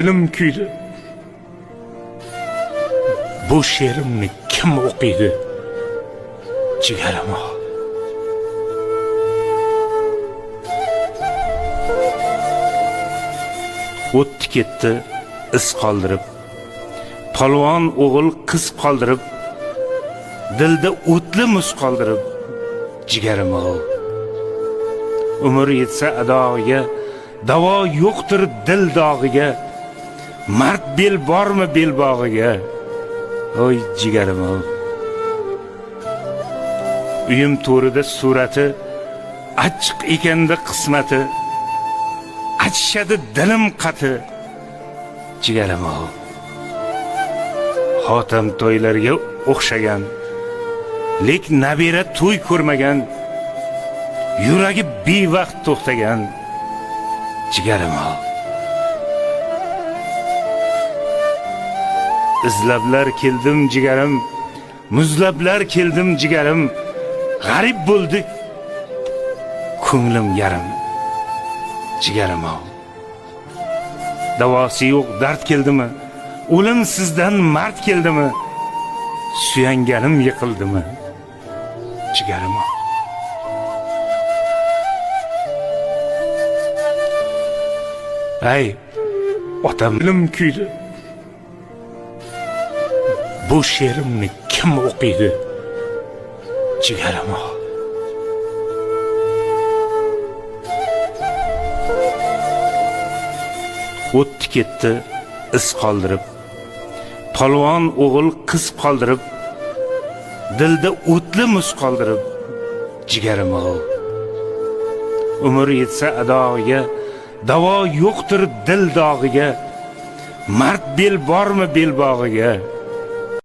Dilim kuydi. Bu she'rimni kim o'qiydi? Jigarim o. O'tdi ketdi iz qoldirib, polvon o'g'il qiz qoldirib, dilda o'tli muz qoldirib, jigarim o. Umr yetsa adoga, davo yo'qdir dil dog'iga, mard bel bormi belbog'iga, oy jigarim o. Uyim to'rida surati, achchiq ekanda qismati, achishadi dilim qati, jigarim o. Xotim to'ylarga o'xshagan, lek nabira to'y ko'rmagan, yuragi bevaqt to'xtagan, jigarim o. Izlablar keldim jigarim, muzlablar keldim jigarim, g'arib bo'ldi ko'nglim yarim, jigarim o. Davosi yo'q dard keldimi, o'lim sizdan mard keldimi, suyanganim yiqildimi, jigarim o. Ay, otam dilim kuydi. Bu she'rimni kim o'qiydi? Jigarim o. O'tdi ketdi iz qoldirib, polvon o'g'il qiz qoldirib, dilda o'tli muz qoldirib, jigarim o. Umr yetsa adoga, davo yo'qdir dil dog'iga, mard bel bormi belbog'iga,